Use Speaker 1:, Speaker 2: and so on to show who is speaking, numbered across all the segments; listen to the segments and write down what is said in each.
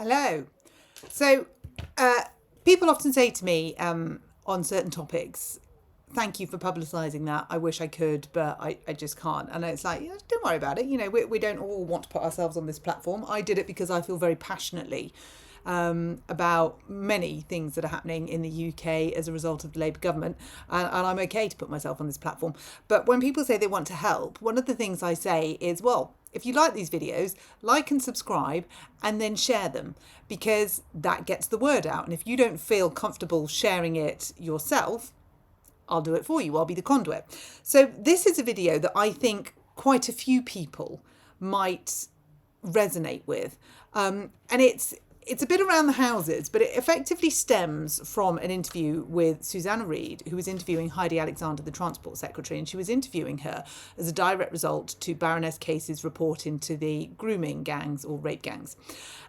Speaker 1: Hello. So, people often say to me on certain topics, thank you for publicising that. I wish I could, but I just can't. And it's like, don't worry about it. We don't all want to put ourselves on this platform. I did it because I feel very passionately about many things that are happening in the UK as a result of the Labour government. And I'm okay to put myself on this platform. But when people say they want to help, one of the things I say is, well, if you like these videos, like and subscribe and then share them, because that gets the word out. And if you don't feel comfortable sharing it yourself, I'll do it for you. I'll be the conduit. So this is a video that I think quite a few people might resonate with. And it's a bit around the houses, but it effectively stems from an interview with Susanna Reid, who was interviewing Heidi Alexander, the Transport Secretary, and she was interviewing her as a direct result to Baroness Casey's report into the grooming gangs or rape gangs.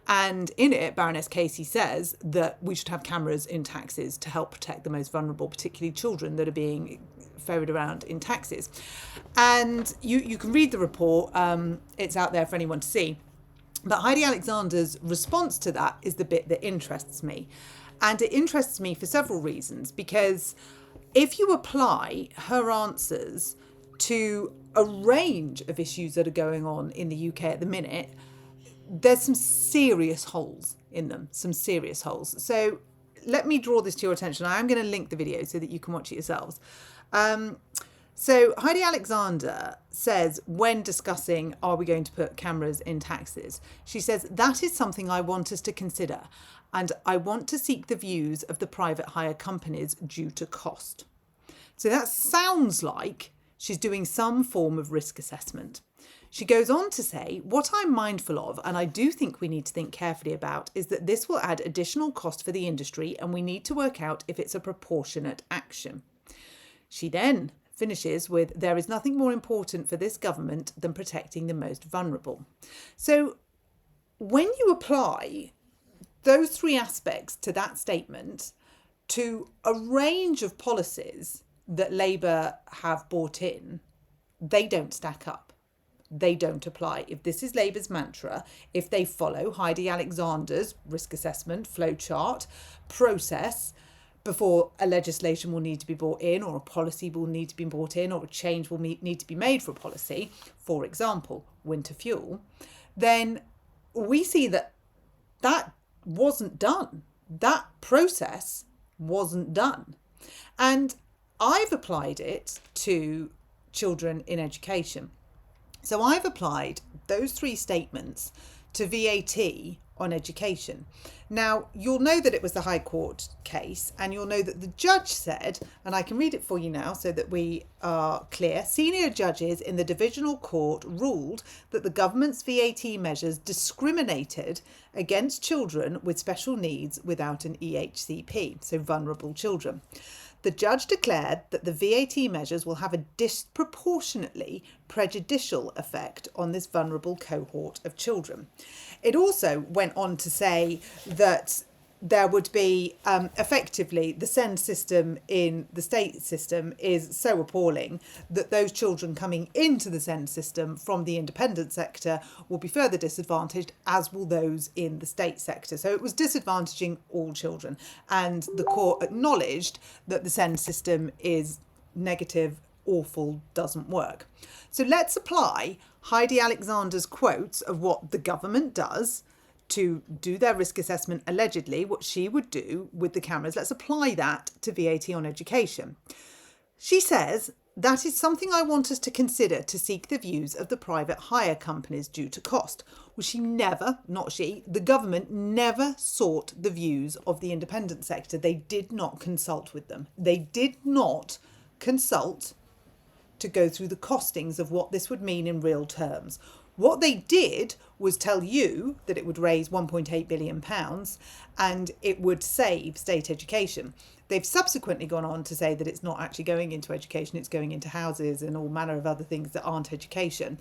Speaker 1: And in it, Baroness Casey says that we should have cameras in taxis to help protect the most vulnerable, particularly children that are being ferried around in taxis. And you can read the report. It's out there for anyone to see. But Heidi Alexander's response to that is the bit that interests me. And it interests me for several reasons, because if you apply her answers to a range of issues that are going on in the UK at the minute, there's some serious holes in them, some serious holes. So let me draw this to your attention. I am going to link the video so that you can watch it yourselves. So Heidi Alexander says, when discussing, are we going to put cameras in taxis? She says, that is something I want us to consider, and I want to seek the views of the private hire companies due to cost. So that sounds like she's doing some form of risk assessment. She goes on to say, what I'm mindful of, and I do think we need to think carefully about, is that this will add additional cost for the industry, and we need to work out if it's a proportionate action. She then finishes with, there is nothing more important for this government than protecting the most vulnerable. So when you apply those three aspects to that statement to a range of policies that Labour have brought in, they don't stack up. They don't apply. If this is Labour's mantra, if they follow Heidi Alexander's risk assessment flowchart process, before a legislation will need to be brought in, or a policy will need to be brought in, or a change will need to be made for a policy, for example, winter fuel, then we see that wasn't done. That process wasn't done. And I've applied it to children in education. So I've applied those three statements to VAT on education. Now, you'll know that it was the High Court case, and you'll know that the judge said, and I can read it for you now so that we are clear, senior judges in the Divisional Court ruled that the government's VAT measures discriminated against children with special needs without an EHCP, so vulnerable children. The judge declared that the VAT measures will have a disproportionately prejudicial effect on this vulnerable cohort of children. It also went on to say that there would be effectively the SEND system in the state system is so appalling that those children coming into the SEND system from the independent sector will be further disadvantaged, as will those in the state sector. So it was disadvantaging all children. And the court acknowledged that the SEND system is negative, awful, doesn't work. So let's apply Heidi Alexander's quotes of what the government does to do their risk assessment, allegedly, what she would do with the cameras. Let's apply that to VAT on education. She says, that is something I want us to consider to seek the views of the private hire companies due to cost. Well, the government never sought the views of the independent sector. They did not consult with them. They did not consult to go through the costings of what this would mean in real terms. What they did was tell you that it would raise £1.8 billion and it would save state education. They've subsequently gone on to say that it's not actually going into education, it's going into houses and all manner of other things that aren't education.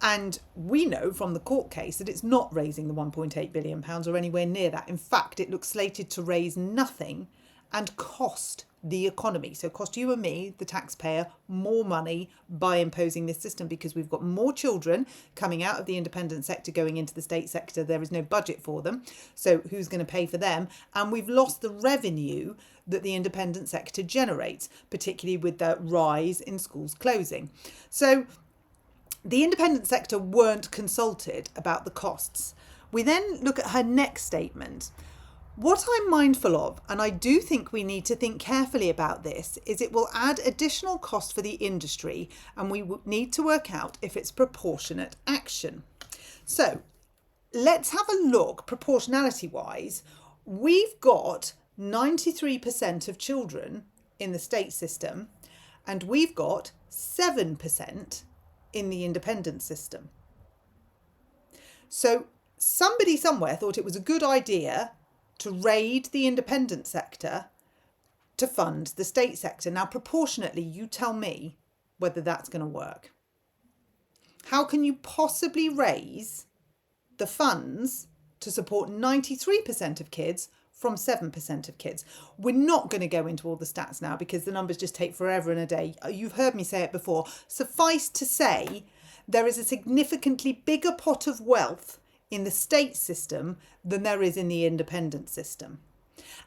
Speaker 1: And we know from the court case that it's not raising the £1.8 billion or anywhere near that. In fact, it looks slated to raise nothing and cost the economy. So cost you and me, the taxpayer, more money by imposing this system, because we've got more children coming out of the independent sector going into the state sector. There is no budget for them. So who's going to pay for them? And we've lost the revenue that the independent sector generates, particularly with the rise in schools closing. So the independent sector weren't consulted about the costs. We then look at her next statement. What I'm mindful of, and I do think we need to think carefully about this, is it will add additional cost for the industry, and we need to work out if it's proportionate action. So let's have a look proportionality wise. We've got 93% of children in the state system, and we've got 7% in the independent system. So somebody somewhere thought it was a good idea to raid the independent sector to fund the state sector. Now, proportionately, you tell me whether that's going to work. How can you possibly raise the funds to support 93% of kids from 7% of kids? We're not going to go into all the stats now because the numbers just take forever and a day. You've heard me say it before. Suffice to say, there is a significantly bigger pot of wealth in the state system than there is in the independent system.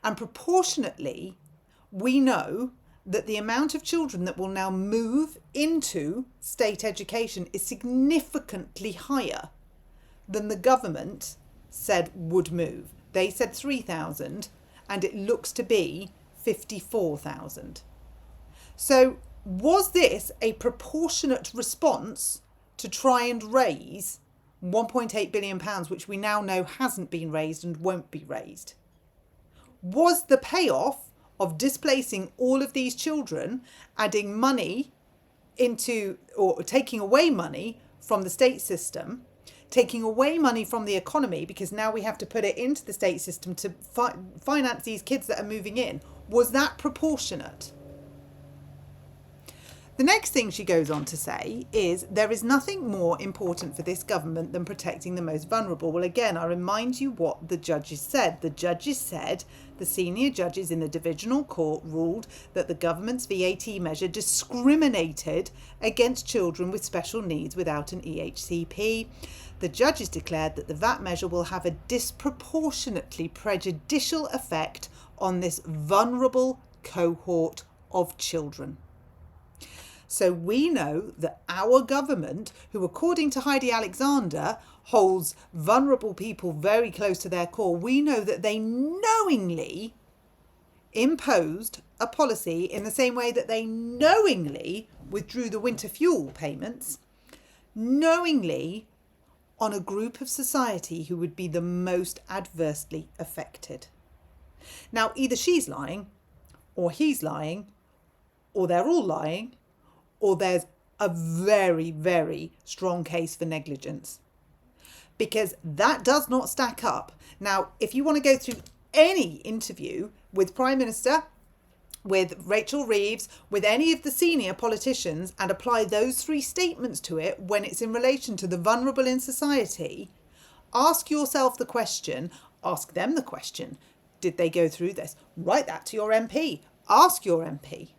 Speaker 1: And proportionately, we know that the amount of children that will now move into state education is significantly higher than the government said would move. They said 3,000 and it looks to be 54,000. So was this a proportionate response to try and raise £1.8 billion, which we now know hasn't been raised and won't be raised? Was the payoff of displacing all of these children, adding money into, or taking away money from the state system, taking away money from the economy, because now we have to put it into the state system to finance these kids that are moving in, was that proportionate? The next thing she goes on to say is there is nothing more important for this government than protecting the most vulnerable. Well, again, I remind you what the judges said. The judges said the senior judges in the divisional court ruled that the government's VAT measure discriminated against children with special needs without an EHCP. The judges declared that the VAT measure will have a disproportionately prejudicial effect on this vulnerable cohort of children. So we know that our government, who according to Heidi Alexander holds vulnerable people very close to their core, we know that they knowingly imposed a policy in the same way that they knowingly withdrew the winter fuel payments, knowingly on a group of society who would be the most adversely affected. Now, either she's lying, or he's lying, or they're all lying, or there's a very, very strong case for negligence, because that does not stack up. Now, if you want to go through any interview with Prime Minister, with Rachel Reeves, with any of the senior politicians, and apply those three statements to it when it's in relation to the vulnerable in society, ask yourself the question, ask them the question, did they go through this? Write that to your MP. Ask your MP.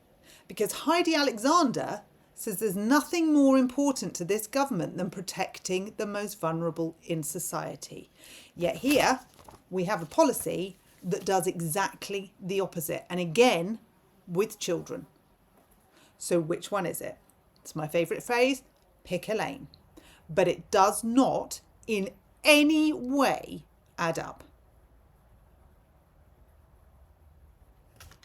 Speaker 1: Because Heidi Alexander says there's nothing more important to this government than protecting the most vulnerable in society. Yet here we have a policy that does exactly the opposite. And again, with children. So which one is it? It's my favourite phrase, pick a lane. But it does not in any way add up.